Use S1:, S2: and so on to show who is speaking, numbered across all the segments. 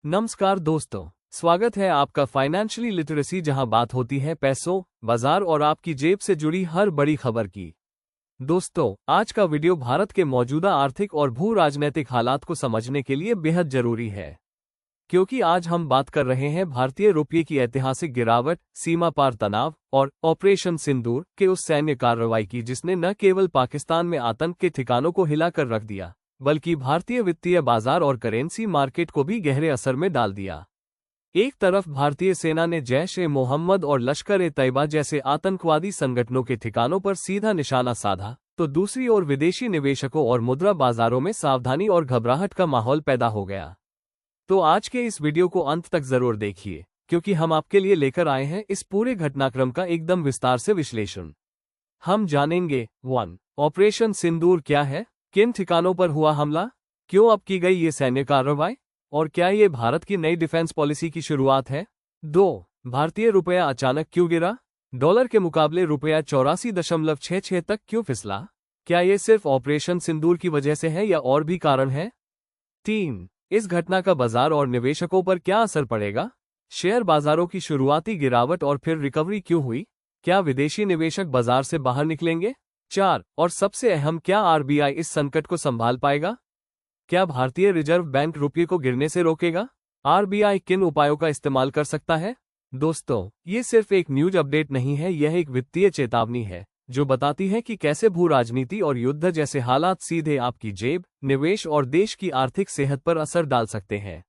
S1: नमस्कार दोस्तों, स्वागत है आपका फाइनेंशियली लिटरेसी, जहां बात होती है पैसों, बाजार और आपकी जेब से जुड़ी हर बड़ी खबर की। दोस्तों, आज का वीडियो भारत के मौजूदा आर्थिक और भू राजनीतिक हालात को समझने के लिए बेहद जरूरी है, क्योंकि आज हम बात कर रहे हैं भारतीय रुपये की ऐतिहासिक गिरावट, सीमा पार तनाव और ऑपरेशन सिंदूर के उस सैन्य कार्रवाई की जिसने न केवल पाकिस्तान में आतंक के ठिकानों को हिलाकर रख दिया, बल्कि भारतीय वित्तीय बाजार और करेंसी मार्केट को भी गहरे असर में डाल दिया। एक तरफ भारतीय सेना ने जैश-ए-मोहम्मद और लश्कर-ए-तैयबा जैसे आतंकवादी संगठनों के ठिकानों पर सीधा निशाना साधा, तो दूसरी ओर विदेशी निवेशकों और मुद्रा बाजारों में सावधानी और घबराहट का माहौल पैदा हो गया। तो आज के इस वीडियो को अंत तक जरूर देखिए, क्योंकि हम आपके लिए लेकर आए हैं इस पूरे घटनाक्रम का एकदम विस्तार से विश्लेषण। हम जानेंगे 1. ऑपरेशन सिंदूर क्या है, किन ठिकानों पर हुआ हमला, क्यों अब की गई ये सैन्य कार्रवाई, और क्या ये भारत की नई डिफेंस पॉलिसी की शुरुआत है। 2. भारतीय रुपया अचानक क्यों गिरा, डॉलर के मुकाबले रुपया 84.66 तक क्यों फिसला, क्या ये सिर्फ ऑपरेशन सिंदूर की वजह से है या और भी कारण है। 3. इस घटना का बाजार और निवेशकों पर क्या असर पड़ेगा, शेयर बाजारों की शुरुआती गिरावट और फिर रिकवरी क्यों हुई, क्या विदेशी निवेशक बाजार से बाहर निकलेंगे। 4. और सबसे अहम, क्या आरबीआई इस संकट को संभाल पाएगा, क्या भारतीय रिजर्व बैंक रुपये को गिरने से रोकेगा, आरबीआई किन उपायों का इस्तेमाल कर सकता है। दोस्तों, ये सिर्फ एक न्यूज अपडेट नहीं है, यह एक वित्तीय चेतावनी है जो बताती है कि कैसे भू राजनीति और युद्ध जैसे हालात सीधे आपकी जेब, निवेश और देश की आर्थिक सेहत पर असर डाल सकते हैं।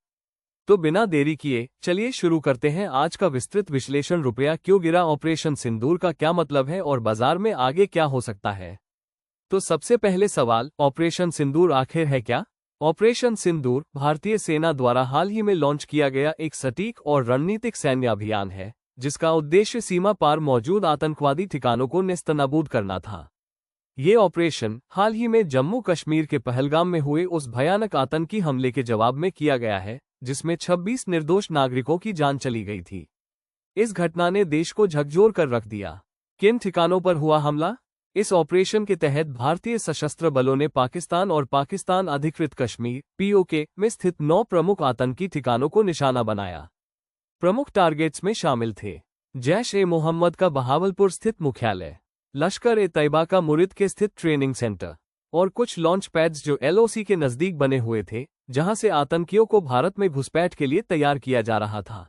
S1: तो बिना देरी किए चलिए शुरू करते हैं आज का विस्तृत विश्लेषण। रुपया क्यों गिरा, ऑपरेशन सिंदूर का क्या मतलब है और बाजार में आगे क्या हो सकता है। तो सबसे पहले सवाल, ऑपरेशन सिंदूर आखिर है क्या। ऑपरेशन सिंदूर भारतीय सेना द्वारा हाल ही में लॉन्च किया गया एक सटीक और रणनीतिक सैन्य अभियान है, जिसका उद्देश्य सीमा पार मौजूद आतंकवादी ठिकानों को नेस्तनाबूद करना था। ये ऑपरेशन हाल ही में जम्मू कश्मीर के पहलगाम में हुए उस भयानक आतंकी हमले के जवाब में किया गया है, जिसमें 26 निर्दोष नागरिकों की जान चली गई थी। इस घटना ने देश को झकझोर कर रख दिया। किन ठिकानों पर हुआ हमला। इस ऑपरेशन के तहत भारतीय सशस्त्र बलों ने पाकिस्तान और पाकिस्तान अधिकृत कश्मीर (पीओके) में स्थित 9 प्रमुख आतंकी ठिकानों को निशाना बनाया। प्रमुख टारगेट्स में शामिल थे जैश-ए-मोहम्मद का बहावलपुर स्थित मुख्यालय, लश्कर-ए-तैयबा का मुरिद के स्थित ट्रेनिंग सेंटर और कुछ लॉन्च पैड्स जो एलओसी के नजदीक बने हुए थे, जहां से आतंकियों को भारत में घुसपैठ के लिए तैयार किया जा रहा था।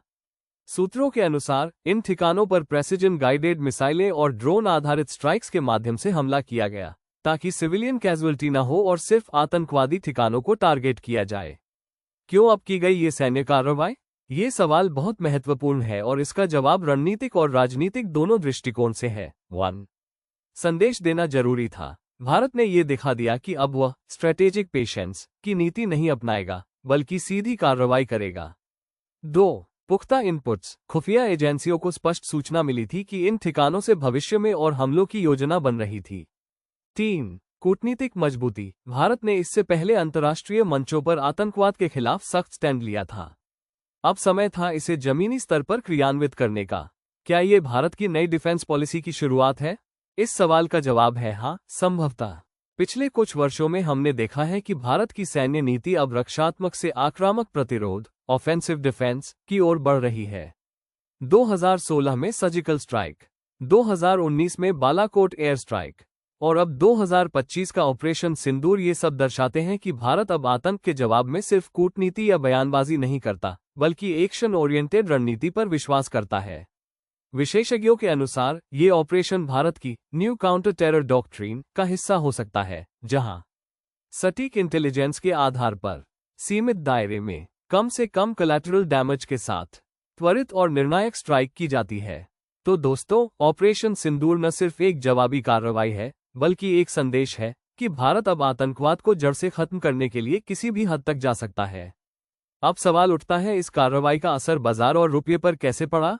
S1: सूत्रों के अनुसार इन ठिकानों पर प्रेसिजन गाइडेड मिसाइलें और ड्रोन आधारित स्ट्राइक्स के माध्यम से हमला किया गया, ताकि सिविलियन कैजुअल्टी न हो और सिर्फ आतंकवादी ठिकानों को टारगेट किया जाए। क्यों अब की गई ये सैन्य कार्रवाई। ये सवाल बहुत महत्वपूर्ण है और इसका जवाब रणनीतिक और राजनीतिक दोनों दृष्टिकोण से है। 1. संदेश देना जरूरी था। भारत ने ये दिखा दिया कि अब वह स्ट्रेटेजिक पेशेंस की नीति नहीं अपनाएगा, बल्कि सीधी कार्रवाई करेगा। 2. पुख्ता इनपुट्स, खुफिया एजेंसियों को स्पष्ट सूचना मिली थी कि इन ठिकानों से भविष्य में और हमलों की योजना बन रही थी। 3. कूटनीतिक मजबूती, भारत ने इससे पहले अंतर्राष्ट्रीय मंचों पर आतंकवाद के खिलाफ सख्त स्टैंड लिया था। अब समय था इसे जमीनी स्तर पर क्रियान्वित करने का। क्या ये भारत की नई डिफेंस पॉलिसी की शुरुआत है। इस सवाल का जवाब है हाँ, संभवतः। पिछले कुछ वर्षों में हमने देखा है कि भारत की सैन्य नीति अब रक्षात्मक से आक्रामक प्रतिरोध ऑफेंसिव डिफेंस की ओर बढ़ रही है। 2016 में सर्जिकल स्ट्राइक, 2019 में बालाकोट एयर स्ट्राइक और अब 2025 का ऑपरेशन सिंदूर, ये सब दर्शाते हैं कि भारत अब आतंक के जवाब में सिर्फ कूटनीति या बयानबाजी नहीं करता, बल्कि एक्शन ओरिएंटेड रणनीति पर विश्वास करता है। विशेषज्ञों के अनुसार ये ऑपरेशन भारत की न्यू काउंटर टेरर डॉक्ट्रिन का हिस्सा हो सकता है, जहां सटीक इंटेलिजेंस के आधार पर सीमित दायरे में कम से कम कोलैटरल डैमेज के साथ त्वरित और निर्णायक स्ट्राइक की जाती है। तो दोस्तों, ऑपरेशन सिंदूर न सिर्फ एक जवाबी कार्रवाई है, बल्कि एक संदेश है कि भारत अब आतंकवाद को जड़ से खत्म करने के लिए किसी भी हद तक जा सकता है। अब सवाल उठता है, इस कार्रवाई का असर बाजार और रुपये पर कैसे पड़ा।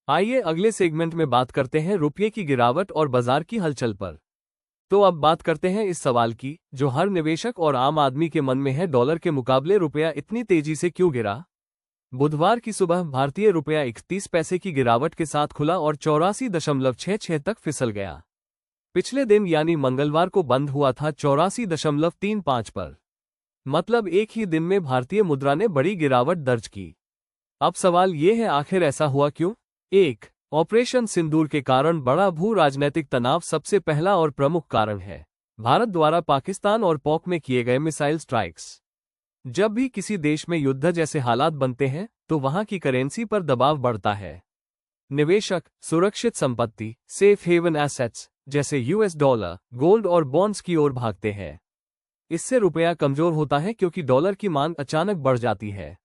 S1: आइए अगले सेगमेंट में बात करते हैं रुपये की गिरावट और बाजार की हलचल पर। तो अब बात करते हैं इस सवाल की जो हर निवेशक और आम आदमी के मन में है, डॉलर के मुकाबले रुपया इतनी तेजी से क्यों गिरा। बुधवार की सुबह भारतीय रुपया 31 पैसे की गिरावट के साथ खुला और 84.66 तक फिसल गया। पिछले दिन यानी मंगलवार को बंद हुआ था 84.35 पर। मतलब एक ही दिन में भारतीय मुद्रा ने बड़ी गिरावट दर्ज की। अब सवाल ये है, आखिर ऐसा हुआ क्यों? 1. ऑपरेशन सिंदूर के कारण बड़ा भू राजनैतिक तनाव सबसे पहला और प्रमुख कारण है। भारत द्वारा पाकिस्तान और पाक में किए गए मिसाइल स्ट्राइक्स। जब भी किसी देश में युद्ध जैसे हालात बनते हैं तो वहां की करेंसी पर दबाव बढ़ता है। निवेशक सुरक्षित संपत्ति सेफ हेवन एसेट्स जैसे यूएस डॉलर, गोल्ड और बॉन्ड्स की ओर भागते हैं। इससे रुपया कमजोर होता है क्योंकि डॉलर की मांग अचानक बढ़ जाती है।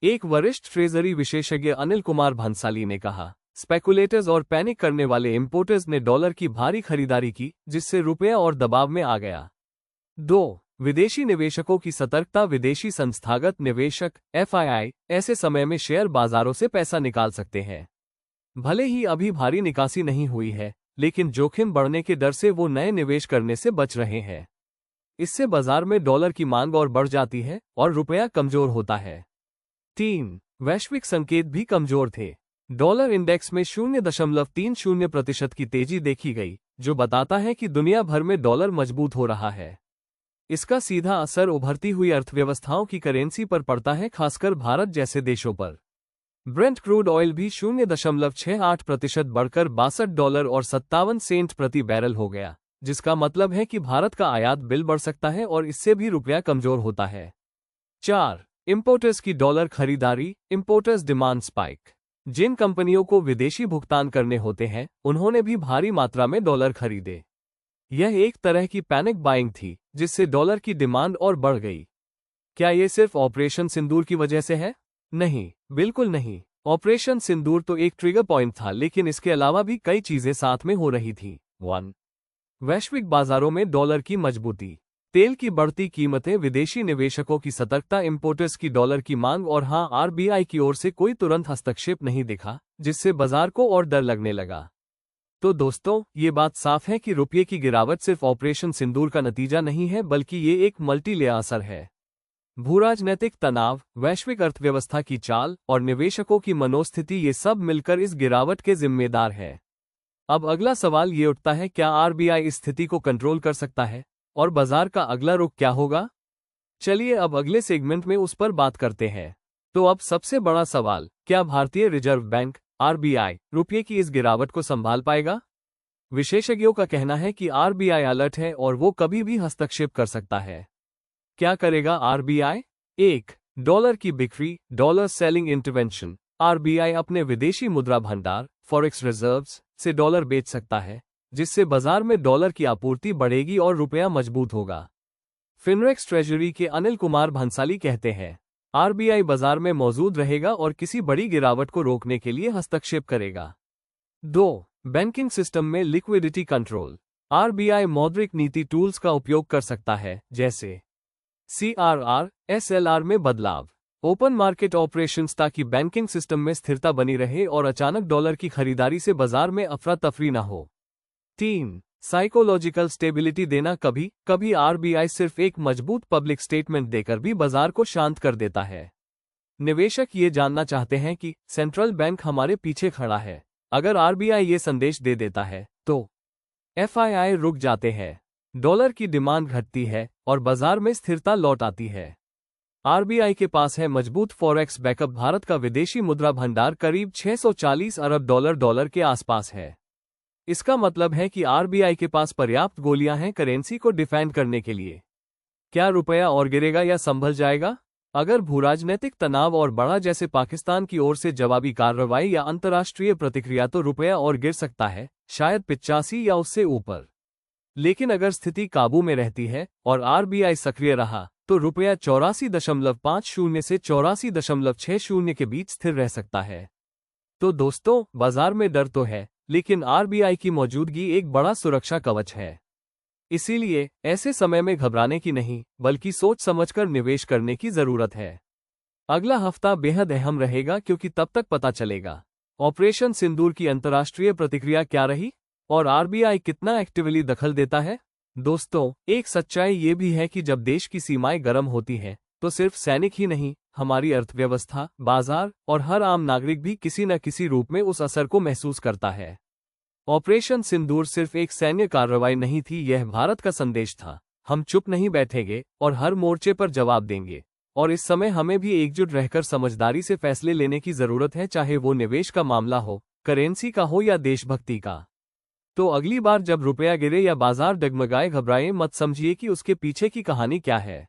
S1: एक वरिष्ठ ट्रेजरी विशेषज्ञ अनिल कुमार भंसाली ने कहा, स्पेकुलेटर्स और पैनिक करने वाले इंपोर्टर्स ने डॉलर की भारी खरीदारी की, जिससे रुपया और दबाव में आ गया। 2. विदेशी निवेशकों की सतर्कता। विदेशी संस्थागत निवेशक एफआईआई ऐसे समय में शेयर बाजारों से पैसा निकाल सकते हैं। भले ही अभी भारी निकासी नहीं हुई है, लेकिन जोखिम बढ़ने के डर से वो नए निवेश करने से बच रहे हैं। इससे बाजार में डॉलर की मांग और बढ़ जाती है और रुपया कमजोर होता है। 3. वैश्विक संकेत भी कमजोर थे। डॉलर इंडेक्स में 0.30% की तेजी देखी गई, जो बताता है कि दुनिया भर में डॉलर मजबूत हो रहा है। इसका सीधा असर उभरती हुई अर्थव्यवस्थाओं की करेंसी पर पड़ता है, खासकर भारत जैसे देशों पर। ब्रेंट क्रूड ऑयल भी 0.68% बढ़कर $62 और 57 सेंट प्रति बैरल हो गया, जिसका मतलब है कि भारत का आयात बिल बढ़ सकता है और इससे भी रुपया कमजोर होता है। 4. इंपोर्टर्स की डॉलर खरीदारी। Importers demand spike. जिन कंपनियों को विदेशी भुगतान करने होते हैं, उन्होंने भी भारी मात्रा में डॉलर खरीदे। यह एक तरह की पैनिक बाइंग थी, जिससे डॉलर की डिमांड और बढ़ गई। क्या ये सिर्फ ऑपरेशन सिंदूर की वजह से है? नहीं, बिल्कुल नहीं। ऑपरेशन सिंदूर तो एक ट्रिगर पॉइंट था, लेकिन इसके अलावा भी कई चीजें साथ में हो रही थी। 1. वैश्विक बाजारों में डॉलर की मजबूती। तेल की बढ़ती कीमतें, विदेशी निवेशकों की सतर्कता, इंपोर्टर्स की डॉलर की मांग और हाँ, आरबीआई की ओर से कोई तुरंत हस्तक्षेप नहीं दिखा, जिससे बाजार को और डर लगने लगा। तो दोस्तों, ये बात साफ है कि रुपये की गिरावट सिर्फ ऑपरेशन सिंदूर का नतीजा नहीं है, बल्कि ये एक मल्टीलेयर असर है। भूराजनैतिक तनाव, वैश्विक अर्थव्यवस्था की चाल और निवेशकों की मनोस्थिति, ये सब मिलकर इस गिरावट के जिम्मेदार है। अब अगला सवाल ये उठता है, क्या आरबीआई इस स्थिति को कंट्रोल कर सकता है और बाजार का अगला रुख क्या होगा? चलिए अब अगले सेगमेंट में उस पर बात करते हैं। तो अब सबसे बड़ा सवाल, क्या भारतीय रिजर्व बैंक आरबीआई रुपये की इस गिरावट को संभाल पाएगा? विशेषज्ञों का कहना है कि आरबीआई अलर्ट है और वो कभी भी हस्तक्षेप कर सकता है। क्या करेगा आरबीआई? 1. डॉलर की बिक्री, डॉलर सेलिंग इंटरवेंशन। आरबीआई अपने विदेशी मुद्रा भंडार फॉरेक्स रिजर्व्स से डॉलर बेच सकता है, जिससे बाजार में डॉलर की आपूर्ति बढ़ेगी और रुपया मजबूत होगा। फिनरेक्स ट्रेजरी के अनिल कुमार भंसाली कहते हैं, आरबीआई बाजार में मौजूद रहेगा और किसी बड़ी गिरावट को रोकने के लिए हस्तक्षेप करेगा। 2. बैंकिंग सिस्टम में लिक्विडिटी कंट्रोल। आरबीआई मौद्रिक नीति टूल्स का उपयोग कर सकता है, जैसे सीआरआर, एसएलआर में बदलाव, ओपन मार्केट ऑपरेशंस, ताकि बैंकिंग सिस्टम में स्थिरता बनी रहे और अचानक डॉलर की खरीदारी से बाजार में अफरा तफरी न हो। 3. साइकोलॉजिकल स्टेबिलिटी देना। कभी कभी आरबीआई सिर्फ एक मजबूत पब्लिक स्टेटमेंट देकर भी बाजार को शांत कर देता है। निवेशक ये जानना चाहते हैं कि सेंट्रल बैंक हमारे पीछे खड़ा है। अगर आरबीआई ये संदेश दे देता है तो एफआईआई रुक जाते हैं, डॉलर की डिमांड घटती है और बाजार में स्थिरता लौट आती है। आरबीआई के पास है मजबूत फॉरेक्स बैकअप। भारत का विदेशी मुद्रा भंडार करीब 640 अरब डॉलर के आसपास है। इसका मतलब है कि आरबीआई के पास पर्याप्त गोलियां हैं करेंसी को डिफेंड करने के लिए। क्या रुपया और गिरेगा या संभल जाएगा? अगर भूराजनैतिक तनाव और बढ़ा, जैसे पाकिस्तान की ओर से जवाबी कार्रवाई या अंतर्राष्ट्रीय प्रतिक्रिया, तो रुपया और गिर सकता है, शायद 85 या उससे ऊपर। लेकिन अगर स्थिति काबू में रहती है और आरबीआई सक्रिय रहा, तो रुपया 84.50 से 84.60 के बीच स्थिर रह सकता है। तो दोस्तों, बाजार में डर तो है, लेकिन आरबीआई की मौजूदगी एक बड़ा सुरक्षा कवच है। इसीलिए ऐसे समय में घबराने की नहीं, बल्कि सोच समझकर निवेश करने की जरूरत है। अगला हफ्ता बेहद अहम रहेगा, क्योंकि तब तक पता चलेगा ऑपरेशन सिंदूर की अंतर्राष्ट्रीय प्रतिक्रिया क्या रही और आरबीआई कितना एक्टिवली दखल देता है। दोस्तों, एक सच्चाई ये भी है कि जब देश की सीमाएं गर्म होती हैं, तो सिर्फ सैनिक ही नहीं, हमारी अर्थव्यवस्था, बाजार और हर आम नागरिक भी किसी न किसी रूप में उस असर को महसूस करता है। ऑपरेशन सिंदूर सिर्फ एक सैन्य कार्रवाई नहीं थी, यह भारत का संदेश था। हम चुप नहीं बैठेंगे और हर मोर्चे पर जवाब देंगे। और इस समय हमें भी एकजुट रहकर समझदारी से फैसले लेने की जरूरत है, चाहे वो निवेश का मामला हो, करेंसी का हो या देशभक्ति का। तो अगली बार जब रुपया गिरे या बाजार डगमगाए, घबराएं मत, समझिए कि उसके पीछे की कहानी क्या है।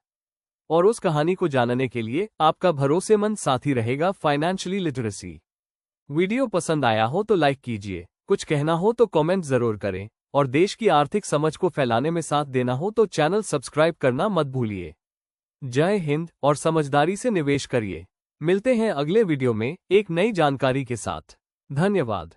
S1: और उस कहानी को जानने के लिए आपका भरोसेमंद साथी रहेगा फाइनेंशियली लिटरेसी। वीडियो पसंद आया हो तो लाइक कीजिए, कुछ कहना हो तो कमेंट जरूर करें, और देश की आर्थिक समझ को फैलाने में साथ देना हो तो चैनल सब्सक्राइब करना मत भूलिए। जय हिंद, और समझदारी से निवेश करिए। मिलते हैं अगले वीडियो में एक नई जानकारी के साथ। धन्यवाद।